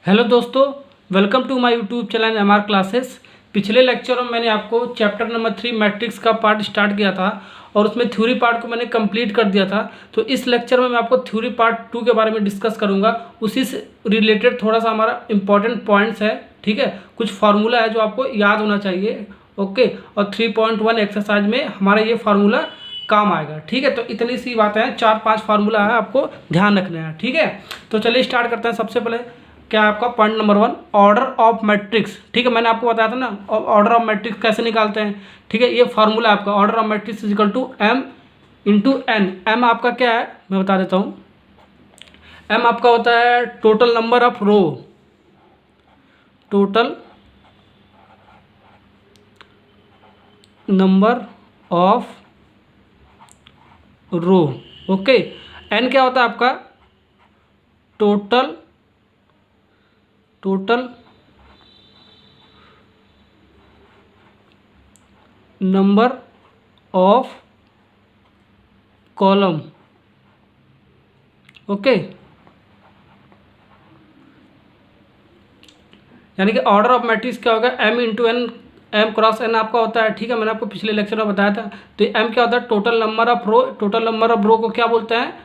Hello दोस्तों, welcome to my YouTube channel MR classes. पिछले lecture में मैंने आपको चैप्टर नंबर 3 मैट्रिक्स का पार्ट स्टार्ट किया था और उसमें थ्योरी पार्ट को मैंने कंप्लीट कर दिया था। तो इस लेक्चर में मैं आपको थ्योरी पार्ट 2 के बारे में डिस्कस करूंगा। उसी से रिलेटेड थोड़ा सा हमारा इंपॉर्टेंट पॉइंट्स है, ठीक है। कुछ फार्मूला है जो आपको याद होना चाहिए, ओके। और 3.1 एक्सरसाइज में हमारा ये फार्मूला काम आएगा, ठीक है। तो इतनी सी बातें हैं, 4-5 फार्मूला है, आपको ध्यान रखना है, ठीक है। तो चलिए स्टार्ट करते हैं। सबसे पहले क्या है आपका point number 1, order of matrix, ठीक है। मैंने आपको बताया था ना ऑर्डर ऑफ मैट्रिक्स कैसे निकालते हैं, ठीक है। ये फार्मूला आपका order of matrix is equal to M into N. M आपका क्या है मैं बता देता हूँ। एम आपका होता है total number of row, total number of row, okay. N क्या होता है आपका total number of column, okay. यानी कि ऑर्डर ऑफ मैट्रिक्स क्या होगा, M into N, M cross N आपका होता है, ठीक है। मैंने आपको पिछले लेक्चर में बताया था। तो एम क्या होता है total number of row, total number of row को क्या बोलते हैं,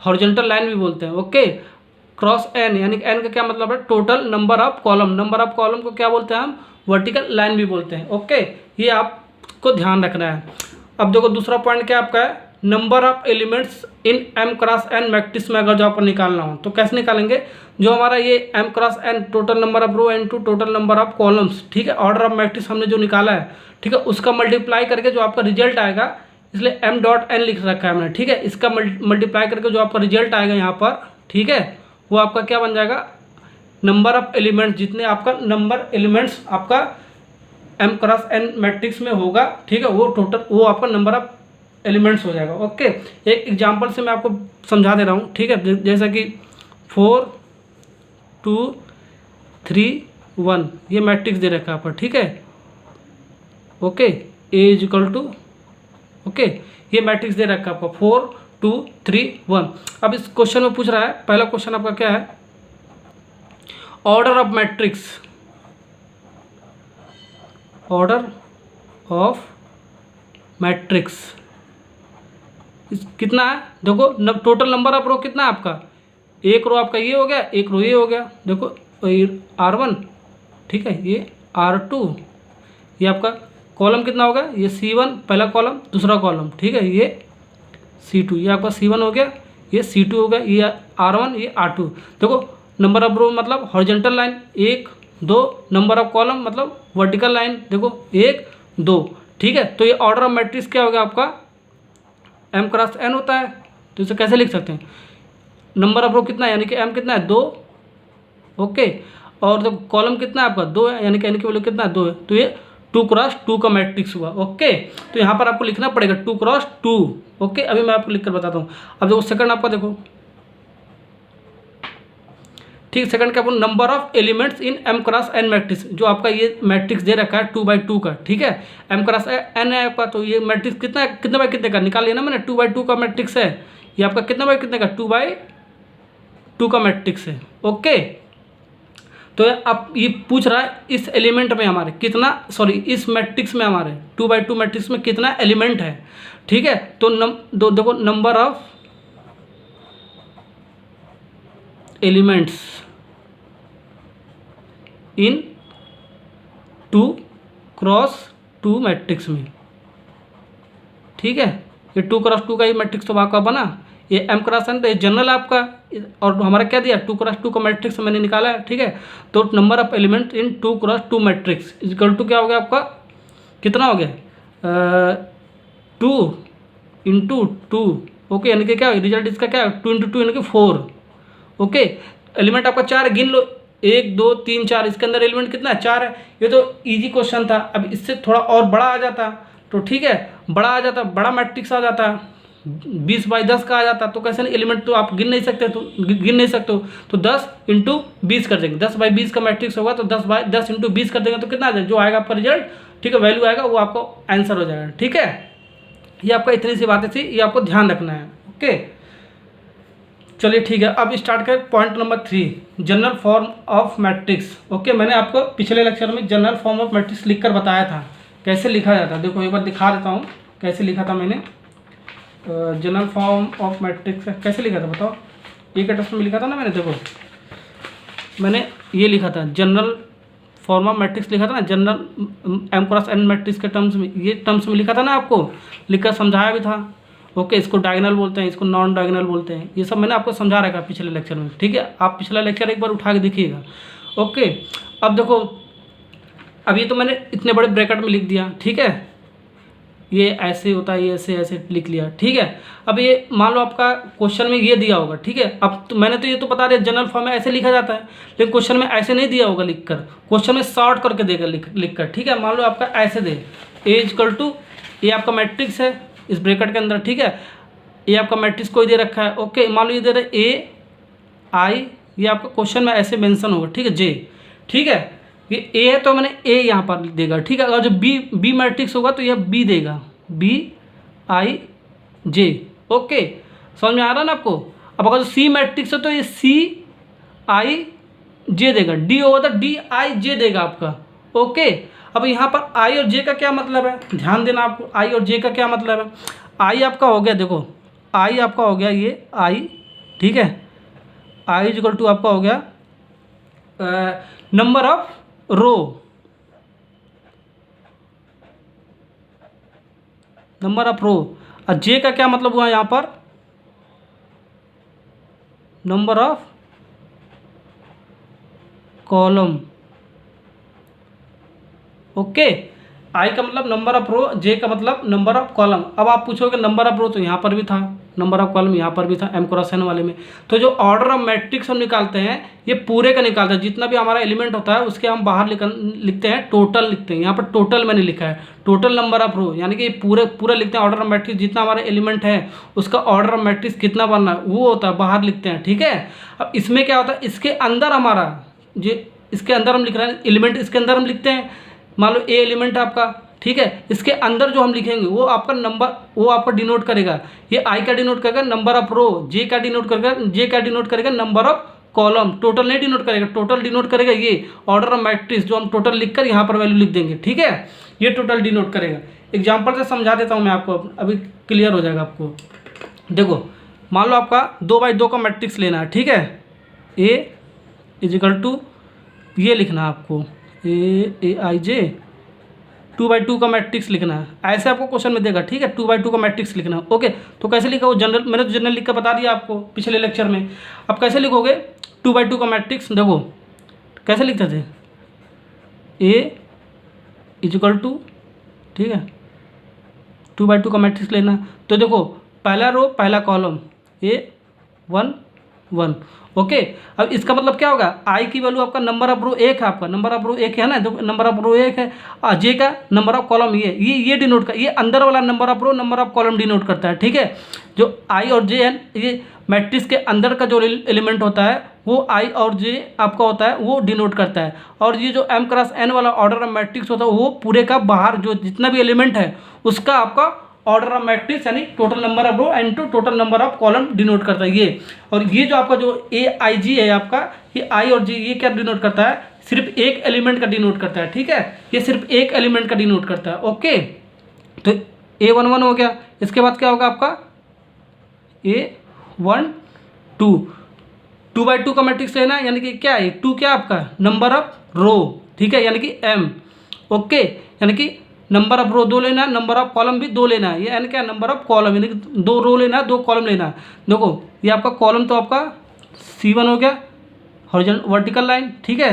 हॉरिजॉन्टल लाइन भी बोलते हैं, ओके। क्रॉस एन यानी कि एन का क्या मतलब है total number of column, number of column को क्या बोलते हैं हम, वर्टिकल लाइन भी बोलते हैं, ओके। ये आपको ध्यान रखना है। अब देखो दूसरा पॉइंट क्या आपका है, number of elements in M cross N matrix में अगर जो आपको निकालना हो तो कैसे निकालेंगे। जो हमारा ये M cross N total number of row into total number of columns, ठीक है। ऑर्डर ऑफ मैट्रिक्स हमने जो निकाला है, ठीक है, उसका मल्टीप्लाई करके जो आपका रिजल्ट आएगा, इसलिए एम डॉट एन लिख रखा है हमने, ठीक है। इसका मल्टीप्लाई करके जो आपका रिजल्ट आएगा यहाँ पर, ठीक है, वो आपका क्या बन जाएगा, नंबर ऑफ एलिमेंट्स, जितने आपका नंबर एलिमेंट्स आपका एम क्रॉस एन मैट्रिक्स में होगा, ठीक है, वो टोटल वो आपका नंबर ऑफ एलिमेंट्स हो जाएगा, ओके। एक एग्जांपल से मैं आपको समझा दे रहा हूँ, ठीक है। जैसा कि 4 2 3 1 ये मैट्रिक्स दे रखा है आपका, ठीक है, okay. A is equal to, okay, ये मैट्रिक्स दे रखा है आपका 4 2 3 1। अब इस क्वेश्चन में पूछ रहा है, पहला क्वेश्चन आपका क्या है, order of matrix, order of matrix कितना है। देखो टोटल नंबर ऑफ रो कितना है आपका, एक रो आपका ये हो गया, एक रो ये हो गया, देखो R1, ठीक है, ये R2, ये आपका कॉलम कितना होगा, ये C1 पहला कॉलम, दूसरा कॉलम, ठीक है, ये C2, ये आपका C1 हो गया, ये C2 हो गया, ये R1, ये R2। देखो नंबर ऑफ रो मतलब horizontal line 1 2, number of column मतलब वर्टिकल लाइन, देखो 1 2, ठीक है। तो ये ऑर्डर ऑफ मैट्रिक्स क्या होगा आपका, एम क्रॉस एन होता है। तो इसे कैसे लिख सकते हैं, नंबर ऑफ रो कितना है यानी कि एम कितना है 2, ओके। और जब कॉलम कितना है आपका 2 है, यानी कि एन की वैल्यू कितना है 2 है, तो ये 2 क्रॉस 2 का मैट्रिक्स हुआ, ओके। तो यहाँ पर आपको लिखना पड़ेगा 2 क्रॉस 2, ओके। अभी मैं आपको लिख कर बताता हूँ। अब देखो सेकंड आपका देखो, ठीक, सेकंड क्या बोलो, number of elements in M cross N matrix. जो आपका ये मैट्रिक्स दे रखा है 2x2 का, ठीक है, एम क्रॉस एन है आपका। तो ये मैट्रिक्स कितना है, कितने बाय कितने का निकाल लिया ना मैंने, 2x2 का मैट्रिक्स है। ये आपका कितना बाय कितने का, 2x2 का मैट्रिक्स है, ओके। तो अब ये पूछ रहा है इस एलिमेंट में हमारे कितना, सॉरी इस मैट्रिक्स में हमारे 2x2 मैट्रिक्स में कितना एलिमेंट है, ठीक है। तो देखो number of elements in 2x2 matrix में, ठीक है। ये 2x2 का ही मैट्रिक्स तो आपका बना, ये एम क्रॉस एन तो ये जनरल आपका, और हमारा क्या दिया 2x2 का मैट्रिक्स मैंने निकाला है, ठीक है। तो number of element in 2x2 matrix equal to क्या हो गया आपका, कितना हो गया 2 इंटू 2, ओके। यानी कि क्या रिजल्ट इसका क्या है 2 इंटू 2 यानी कि 4, ओके। एलिमेंट आपका 4 गिन लो, 1 2 3 4, इसके अंदर एलिमेंट कितना है 4 है। ये तो इजी क्वेश्चन था। अब इससे थोड़ा और बड़ा आ जाता तो ठीक है, बड़ा आ जाता, बड़ा मैट्रिक्स आ जाता 20/10 का आ जाता, तो कैसे एलिमेंट तो आप गिन नहीं सकते, तो गिन नहीं सकते हो, तो 10 इंटू 20 कर देंगे, 10/20 का मैट्रिक्स होगा, तो 10/10 इंटू 20 कर देंगे तो कितना आ जाएगा, जो आएगा आपका रिजल्ट, ठीक है, वैल्यू आएगा, वो आपको आंसर हो जाएगा, ठीक है। ये आपका इतनी सी बातें थी, ये आपको ध्यान रखना है, ओके। चलिए ठीक है, अब स्टार्ट करें point number 3, general form of matrix. Okay, मैंने आपको पिछले लेक्चर में जनरल फॉर्म ऑफ मैट्रिक्स लिखकर बताया था कैसे लिखा जाता है। देखो एक बार दिखा देता हूँ कैसे लिखा था मैंने। जनरल फॉर्म ऑफ मैट्रिक्स कैसे लिखा था बताओ, एक टेस्ट में लिखा था ना मैंने। देखो मैंने ये लिखा था जनरल फॉर्म ऑफ मैट्रिक्स लिखा था ना, general M cross N matrix के टर्म्स में, ये टर्म्स में लिखा था ना, आपको लिखकर समझाया भी था। ओके, इसको डायगोनल बोलते हैं, इसको नॉन डायगोनल बोलते हैं, ये सब मैंने आपको समझा रखा है पिछले लेक्चर में। ठीक है, आप पिछला लेक्चर एक बार उठा के देखिएगा। ओके, अब देखो, अब ये तो मैंने इतने बड़े ब्रैकेट में लिख दिया। ठीक है, ये ऐसे होता है, ये ऐसे ऐसे लिख लिया। ठीक है, अब ये मान लो आपका क्वेश्चन में ये दिया होगा। ठीक है, अब तो मैंने तो ये तो बता दिया जनरल फॉर्म में ऐसे लिखा जाता है, लेकिन क्वेश्चन में ऐसे नहीं दिया होगा लिखकर, क्वेश्चन में शॉर्ट करके देगा लिखकर। ठीक है, मान लो आपका ऐसे दे ए इक्वल टू, ये आपका मैट्रिक्स है इस ब्रैकेट के अंदर। ठीक है, ये आपका मैट्रिक्स कोई दे रखा है। ओके, मान लो ये दे रहा है ए आई, ये आपका क्वेश्चन में ऐसे मेंशन होगा। ठीक है, जे। ठीक है, ये ए है तो मैंने ए यहाँ पर देगा। ठीक है, अगर जो बी मैट्रिक्स होगा तो यह बी देगा, बी आई जे। ओके, समझ में आ रहा है ना आपको। अब अगर सी मैट्रिक्स है तो ये सी आई जे देगा, डी होगा तो डी आई जे देगा आपका। ओके, अब यहाँ पर आई और जे का क्या मतलब है, ध्यान देना आपको। आई और जे का क्या मतलब है, आई आपका हो गया, देखो आई आपका हो गया ये आई। ठीक है, आई इक्वल टू आपका हो गया number of row, number of row. और जे का क्या मतलब हुआ यहाँ पर, number of column. Okay, I का मतलब नंबर ऑफ रो, जे का मतलब नंबर ऑफ कॉलम। अब आप पूछोगे नंबर ऑफ रो तो यहाँ पर भी था, नंबर ऑफ कॉलम यहाँ पर भी था एम क्रॉस एन वाले में। तो जो ऑर्डर ऑफ मैट्रिक्स हम निकालते हैं ये पूरे का निकालते हैं, जितना भी हमारा एलिमेंट होता है उसके हम बाहर लिखते हैं, टोटल लिखते हैं। यहाँ पर टोटल मैंने लिखा है, टोटल नंबर ऑफ रो, यानी कि पूरा लिखते हैं ऑर्डर ऑफ मैट्रिक्स, जितना हमारा एलिमेंट है उसका ऑर्डर ऑफ मैट्रिक्स कितना बनना है वो होता है, बाहर लिखते हैं। ठीक है, अब इसमें क्या होता है, इसके अंदर हमारा इसके अंदर हम लिख रहे हैं एलिमेंट, इसके अंदर हम लिखते हैं, मान लो ए एलिमेंट है आपका। ठीक है, इसके अंदर जो हम लिखेंगे वो आपका नंबर, वो आपका डिनोट करेगा, ये आई का डिनोट करेगा नंबर ऑफ रो, जे का डिनोट करेगा नंबर ऑफ कॉलम। टोटल नहीं डिनोट करेगा, टोटल डिनोट करेगा ये ऑर्डर ऑफ मैट्रिक्स, जो हम टोटल लिखकर यहाँ पर वैल्यू लिख देंगे। ठीक है, ये टोटल डिनोट करेगा। एग्जाम्पल से समझा देता हूँ मैं आपको, अभी क्लियर हो जाएगा आपको। देखो मान लो आपका 2x2 का मैट्रिक्स लेना है। ठीक है, ए इजिकल टू ये लिखना है आपको ए आई जे, 2x2 का मैट्रिक्स लिखना है, ऐसे आपको क्वेश्चन में देगा। ठीक है, 2x2 का मैट्रिक्स लिखना है। ओके, तो कैसे लिखा वो जनरल, मैंने तो जनरल लिख कर बता दिया आपको पिछले लेक्चर में। अब कैसे लिखोगे 2x2 का मैट्रिक्स, देखो कैसे लिखते थे, ए इजिकल टू, ठीक है 2x2 का मैट्रिक्स लेना। तो देखो पहला रो पहला कॉलम A1 1। ओके, अब इसका मतलब क्या होगा, आई की वैल्यू आपका नंबर ऑफ रो 1 है, आपका नंबर ऑफ रो 1 है ना, तो नंबर ऑफ रो 1 है, और जे का नंबर ऑफ कॉलम ये डिनोट कर, ये अंदर वाला number of row number of column denote करता है। ठीक है, जो आई और जे है ये मैट्रिक्स के अंदर का जो एलिमेंट होता है वो आई और जे आपका होता है, वो डिनोट करता है। और ये जो एम क्रॉस एन वाला ऑर्डर ऑफ मैट्रिक्स होता है वो पूरे का बाहर जो जितना भी एलिमेंट है उसका आपका ऑर्डर ऑफ मैट्रिक्स यानी total number of row into total number of column denote करता है ये। और ये जो आपका जो ए आई जी है आपका, ये आई और जी ये क्या डिनोट करता है, सिर्फ एक एलिमेंट का डिनोट करता है। ठीक है, ये सिर्फ एक एलिमेंट का डिनोट करता है। ओके, तो A11 हो गया। इसके बाद क्या होगा आपका A12, 2x2 का मैट्रिक्स लेना है, यानी कि क्या है 2 क्या आपका नंबर ऑफ रो। ठीक है, यानी कि M। ओके, यानी कि नंबर ऑफ रो 2 लेना है, नंबर ऑफ कॉलम भी 2 लेना है, ये यानी क्या नंबर ऑफ कॉलम, यानी कि 2 रो लेना है 2 कॉलम लेना है। देखो ये आपका कॉलम तो आपका C1 हो गया हॉरिजॉन्टल वर्टिकल लाइन। ठीक है,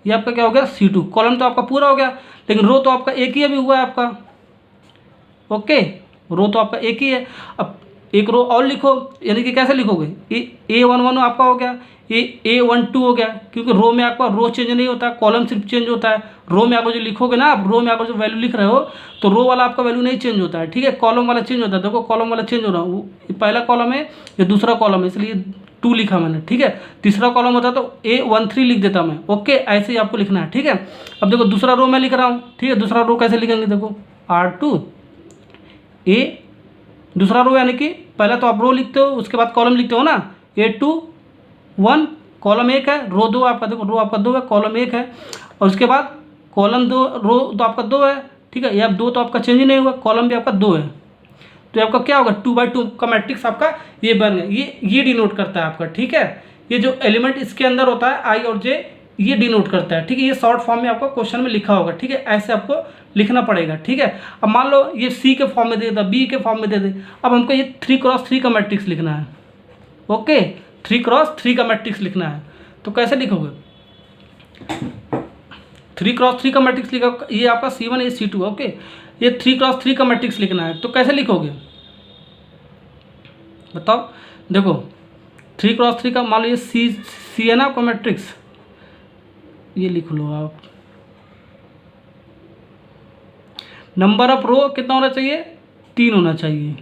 ये आपका क्या हो गया C2, कॉलम तो आपका पूरा हो गया, लेकिन रो तो आपका एक ही अभी हुआ है आपका। ओके, रो तो आपका एक ही है। अब एक रो और लिखो, यानी कि कैसे लिखोगे A11 आपका हो गया, A12 हो गया, क्योंकि रो में आपका रो चेंज नहीं होता, कॉलम सिर्फ चेंज होता है। रो में आपको जो लिखोगे ना, आप रो में आपको जो वैल्यू लिख रहे हो तो रो वाला आपका वैल्यू नहीं चेंज होता है। ठीक है, कॉलम वाला चेंज होता है। देखो कॉलम वाला चेंज हो रहा है, ये पहला कॉलम है ये दूसरा कॉलम है, इसलिए 2 लिखा मैंने। ठीक है, तीसरा कॉलम होता तो A13 लिख देता मैं। ओके, ऐसे ही आपको लिखना है। ठीक है, अब देखो दूसरा रो मैं लिख रहा हूँ। ठीक है, दूसरा रो कैसे लिखेंगे, देखो R2 A दूसरा रो, यानी कि पहला तो आप रो लिखते हो उसके बाद कॉलम लिखते हो ना, A21 कॉलम 1 है, रो 2 आपका, देखो रो आपका 2 है, कॉलम 1 है, और उसके बाद कॉलम 2, रो तो आपका 2 है, ठीक है, ये अब 2 तो आपका चेंज ही नहीं हुआ, कॉलम भी आपका 2 है, तो आपका क्या होगा 2/2 का मैट्रिक्स आपका ये बन गया। ये डिनोट करता है आपका, ठीक है, ये जो एलिमेंट इसके अंदर होता है आई और जे, ये डिनोट करता है, ठीक है। ये शॉर्ट फॉर्म में आपको क्वेश्चन में लिखा होगा, ठीक है, ऐसे आपको लिखना पड़ेगा, ठीक है। अब मान लो ये सी के फॉर्म में दे देता, बी के फॉर्म में दे दे, अब हमको ये 3x3 का मैट्रिक्स लिखना है, ओके, 3x3 का मैट्रिक्स लिखना है, तो कैसे लिखोगे 3x3 का मैट्रिक्स लिखा, ये आपका C1 ये C2, ओके, ये 3x3 का मैट्रिक्स लिखना है, तो कैसे लिखोगे बताओ। देखो 3x3 का मान लो ये सी है ना आपका मैट्रिक्स, ये लिख लो आप। नंबर ऑफ रो कितना होना चाहिए, 3 होना चाहिए,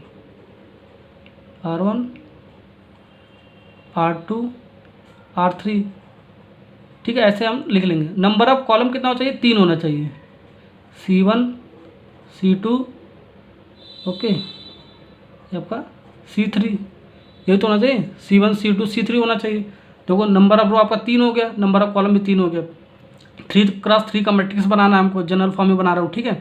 R1 R2 R3, ठीक है, ऐसे हम लिख लेंगे। नंबर ऑफ कॉलम कितना होना चाहिए, 3 होना चाहिए, C1 C2, ओके, ये आपका C3, यही तो होना चाहिए, C1 C2 C3 होना चाहिए। देखो नंबर ऑफ रो आपका 3 हो गया, नंबर ऑफ कॉलम भी 3 हो गया। 3x3 का मैट्रिक्स बनाना है हमको, जनरल फॉर्म में बना रहा हूँ, ठीक है।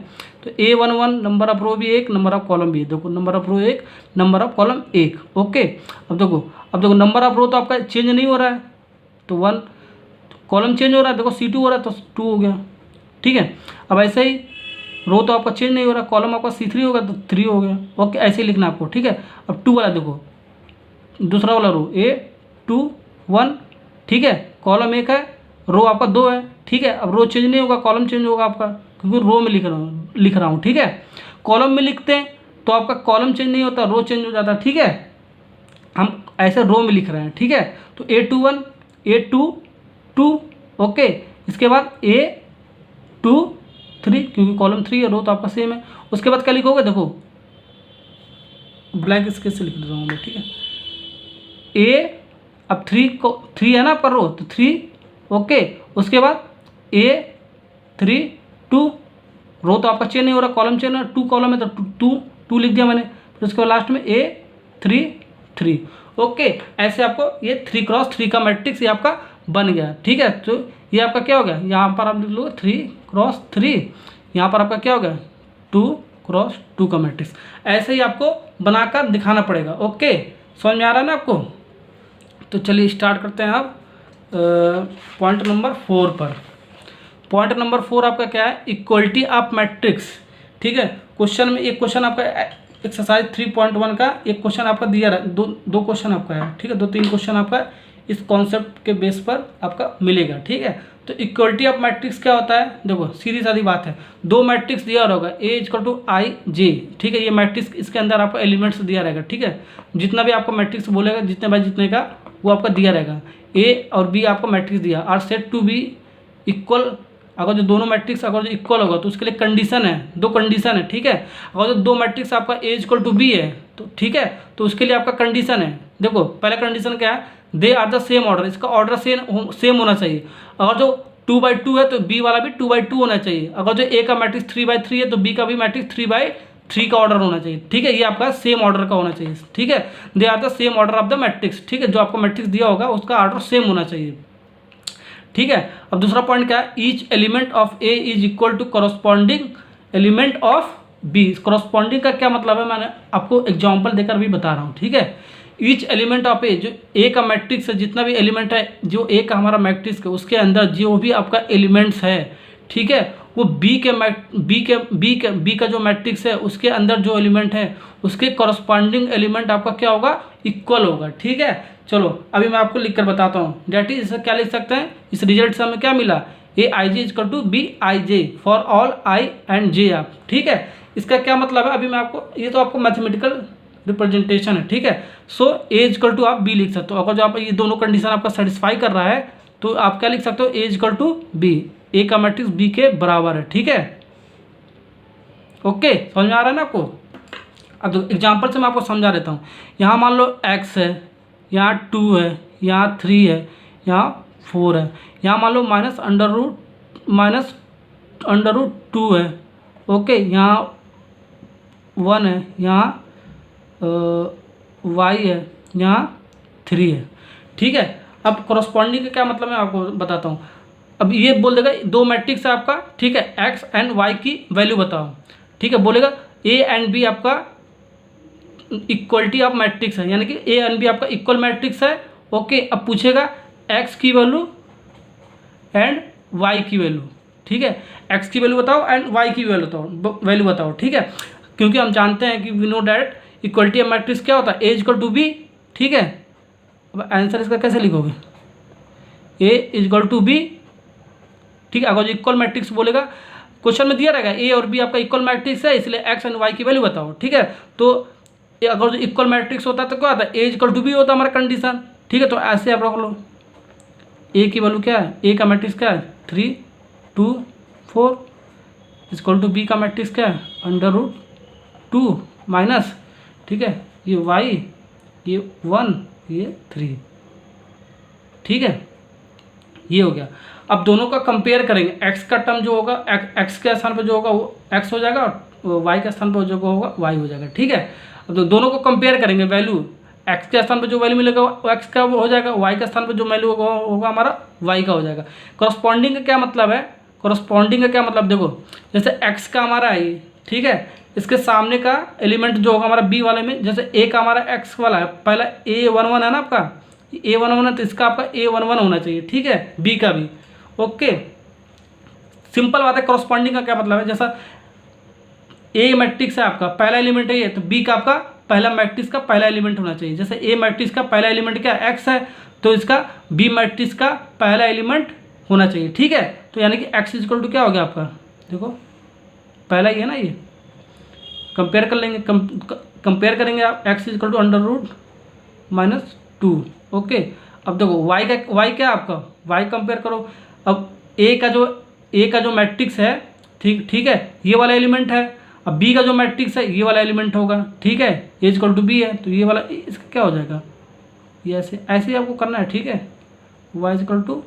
तो A11 नंबर ऑफ रो भी 1, नंबर ऑफ कॉलम भी है, देखो number of row 1, number of column 1, okay. अब देखो नंबर ऑफ रो तो आपका चेंज नहीं हो रहा है, तो 1, कॉलम चेंज हो रहा है, देखो C2 हो रहा है तो 2 हो गया, ठीक है। अब ऐसे ही रो तो आपका चेंज नहीं हो रहा, कॉलम आपका C3 होगा तो 3 हो गया, ओके, ऐसे ही लिखना आपको, ठीक है। अब 2 वाला देखो, दूसरा वाला रो A21, ठीक है, कॉलम 1 है, रो आपका 2 है, ठीक है। अब रो चेंज नहीं होगा, कॉलम चेंज होगा आपका, क्योंकि रो में लिख रहा हूँ, ठीक है। कॉलम में लिखते हैं तो आपका कॉलम चेंज नहीं होता, रो चेंज हो जाता है, ठीक है। हम ऐसे रो में लिख रहे हैं, ठीक है। तो A21 A22, ओके, इसके बाद A23, क्योंकि कॉलम 3 है, रो तो आपका सेम है। उसके बाद क्या लिखोगे, देखो ब्लैंक स्केच से लिख रहा हूँ मैं, ठीक है। अब 3 है ना आपका रो, तो 3, ओके, उसके बाद A32, रो तो आपका चेंज नहीं हो रहा, कॉलम चेंज है, 2 कॉलम है तो 2 लिख दिया मैंने, फिर उसके बाद लास्ट में A33, ओके। ऐसे आपको ये 3x3 का मैट्रिक्स ये आपका बन गया, ठीक है। तो ये आपका क्या हो गया, यहाँ पर आप लिख लो 3x3, यहाँ पर आपका क्या हो गया 2x2 का मैट्रिक्स। ऐसे ही आपको बनाकर दिखाना पड़ेगा, ओके, समझ में आ रहा है ना आपको। तो चलिए स्टार्ट करते हैं आप पॉइंट नंबर 4 पर। पॉइंट नंबर 4 आपका क्या है, इक्वलिटी ऑफ मैट्रिक्स, ठीक है। क्वेश्चन में एक क्वेश्चन आपका एक्सरसाइज 3.1 का एक क्वेश्चन आपका दिया रहा, दो क्वेश्चन आपका है, ठीक है, 2-3 क्वेश्चन आपका इस कॉन्सेप्ट के बेस पर आपका मिलेगा, ठीक है। तो इक्वलिटी ऑफ मैट्रिक्स क्या होता है, देखो सीधी सादी बात है, 2 मैट्रिक्स दिया होगा A=IJ, ठीक है, ये मैट्रिक्स इसके अंदर आपको एलिमेंट्स दिया रहेगा, ठीक है। जितना भी आपको मैट्रिक्स बोलेगा, जितने बाय जितने का वो आपका दिया रहेगा, A और B आपको मैट्रिक्स दिया, are said to be equal. अगर जो दोनों मैट्रिक्स अगर जो इक्वल होगा तो उसके लिए कंडीशन है, 2 कंडीशन है, ठीक है। अगर जो 2 मैट्रिक्स आपका A=B है तो ठीक है, तो उसके लिए आपका कंडीशन है, देखो पहला कंडीशन क्या है, they are the same order, इसका ऑर्डर सेम होना चाहिए। अगर जो 2/2 है तो B वाला भी 2/2 होना चाहिए। अगर जो A का मैट्रिक्स 3/3 है तो B का भी मैट्रिक्स 3/3 का ऑर्डर होना चाहिए, ठीक है। ये आपका सेम ऑर्डर का होना चाहिए, ठीक है। They are the same order of the matrix, ठीक है, जो आपको मैट्रिक्स दिया होगा उसका ऑर्डर सेम होना चाहिए, ठीक है। अब दूसरा पॉइंट क्या है, each element of A is equal to corresponding element of B। Corresponding का क्या मतलब है, मैंने आपको एग्जांपल देकर भी बता रहा हूँ, ठीक है। ईच एलिमेंट ऑफ A, जो A का मैट्रिक्स है, जितना भी एलिमेंट है जो A का हमारा मैट्रिक्स है उसके अंदर जो भी आपका एलिमेंट्स है, ठीक है, वो B का जो मैट्रिक्स है उसके अंदर जो एलिमेंट है उसके कॉरस्पॉन्डिंग एलिमेंट आपका क्या होगा, इक्वल होगा, ठीक है। चलो अभी मैं आपको लिख कर बताता हूँ, डेट इज इसका क्या लिख सकते हैं, इस रिजल्ट से हमें क्या मिला, AIJ=BIJ for all I and J आप, ठीक है। इसका क्या मतलब है, अभी मैं आपको, ये तो आपको मैथमेटिकल रिप्रेजेंटेशन है, ठीक है। सो A= आप B लिख सकते हो। अगर जो आप ये दोनों कंडीशन आपका सेटिस्फाई कर रहा है तो आप क्या लिख सकते हो, A=B, A का मैट्रिक्स B के बराबर है, ठीक है, ओके, समझ में आ रहा है ना आपको। अब एग्जाम्पल से मैं आपको समझा देता हूँ। यहाँ मान लो x है, यहाँ 2 है, यहाँ 3 है, यहाँ 4 है, यहाँ मान लो -√2 है, ओके, यहाँ 1 है, यहाँ y है, यहाँ 3 है। ठीक है। अब कॉरस्पॉन्डिंग का क्या मतलब है आपको बताता हूँ। अब ये बोल देगा दो मैट्रिक्स है आपका, ठीक है, एक्स एंड वाई की वैल्यू बताओ, ठीक है, बोलेगा ए एंड बी आपका इक्वलिटी ऑफ मैट्रिक्स है, यानी कि ए एंड बी आपका इक्वल मैट्रिक्स है। ओके, अब पूछेगा एक्स की वैल्यू एंड वाई की वैल्यू, ठीक है, एक्स की वैल्यू बताओ एंड वाई की वैल्यू बताओ, ठीक है, क्योंकि हम जानते हैं कि we know that equality of matrix क्या होता है, ए इक्वल टू बी, ठीक है। अब आंसर इसका कैसे लिखोगे, ए इक्वल टू बी, ठीक है। अगर इक्वल मैट्रिक्स बोलेगा, क्वेश्चन में दिया रहेगा ए और बी आपका इक्वल मैट्रिक्स है, इसलिए एक्स एंड वाई की वैल्यू बताओ, ठीक है। तो अगर इक्वल मैट्रिक्स होता है तो क्या होता है, ए इक्वल टू बी होता है हमारा कंडीशन, ठीक है। तो ऐसे आप रख लो, ए की वैल्यू क्या है, ए का मैट्रिक्स क्या है 3 2 4 इक्वल टू बी का मैट्रिक्स क्या है √2 माइनस, ठीक है, ये वाई, ये 1, ये 3, ठीक है, ये हो गया। अब दोनों का कंपेयर करेंगे, एक्स का टर्म जो होगा एक्स के स्थान पर जो होगा वो एक्स हो जाएगा और वाई के स्थान पर जो होगा वाई हो जाएगा, ठीक है। अब तो दोनों को कंपेयर करेंगे, वैल्यू एक्स के स्थान पर जो वैल्यू मिलेगा वो एक्स का हो जाएगा, वाई के स्थान पर जो वैल्यू होगा हमारा वाई का हो जाएगा। कॉरस्पॉन्डिंग का क्या मतलब है, कॉरस्पॉन्डिंग का क्या मतलब देखो, जैसे एक्स का हमारा है, ठीक है, इसके सामने का एलिमेंट जो होगा हमारा बी वाले में, जैसे ए का हमारा एक्स वाला है, पहला A11 है ना आपका, A11 है तो इसका आपका A11 होना चाहिए, ठीक है, बी का भी। ओके, सिंपल बात है। कॉरस्पॉन्डिंग का क्या मतलब है, जैसा ए मैट्रिक्स है आपका, पहला एलिमेंट है ये, तो बी का आपका पहला मैट्रिक्स का पहला एलिमेंट होना चाहिए। जैसे ए मैट्रिक्स का पहला एलिमेंट क्या एक्स है, तो इसका बी मैट्रिक्स का पहला एलिमेंट होना चाहिए, ठीक है। तो यानी कि एक्स इक्वल टू क्या हो गया आपका, देखो पहला ही है ना, ये कंपेयर कर लेंगे, कंपेयर करेंगे आप, एक्स इक्वल टू √-2। ओके, अब देखो वाई क्या है आपका, वाई कंपेयर करो। अब ए का जो मैट्रिक्स है, ठीक है, ये वाला एलिमेंट है। अब बी का जो मैट्रिक्स है ये वाला एलिमेंट होगा, ठीक है, ए इक्वल टू बी है, तो ये वाला इसका क्या हो जाएगा, ये ऐसे ही आपको करना है, ठीक है। वाई इक्वल टू,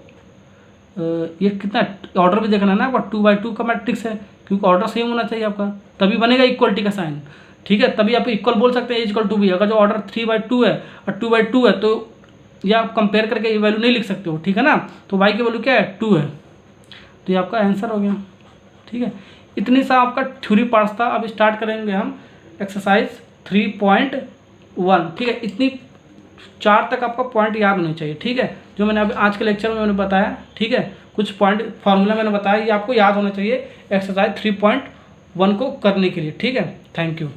ये कितना ऑर्डर भी देखना है ना आपका, 2/2 का मैट्रिक्स है, क्योंकि ऑर्डर सेम होना चाहिए आपका, तभी बनेगा इक्वलिटी का साइन, ठीक है, तभी आप इक्वल बोल सकते हैं, ए इक्वल टू बी। अगर जो ऑर्डर 3/2 है और 2/2 है तो ये आप कंपेयर करके ये वैल्यू नहीं लिख सकते हो, ठीक है ना। तो वाई की वैल्यू क्या है 2 है, तो ये आपका आंसर हो गया, ठीक है। इतनी सा आपका थ्योरी पार्ट्स था। अब स्टार्ट करेंगे हम एक्सरसाइज 3.1, ठीक है। इतनी 4 तक आपका पॉइंट याद होने चाहिए, ठीक है, जो मैंने अभी आज के लेक्चर में मैंने बताया, ठीक है, कुछ पॉइंट फार्मूला मैंने बताया, ये आपको याद होना चाहिए एक्सरसाइज 3.1 को करने के लिए, ठीक है। Thank you.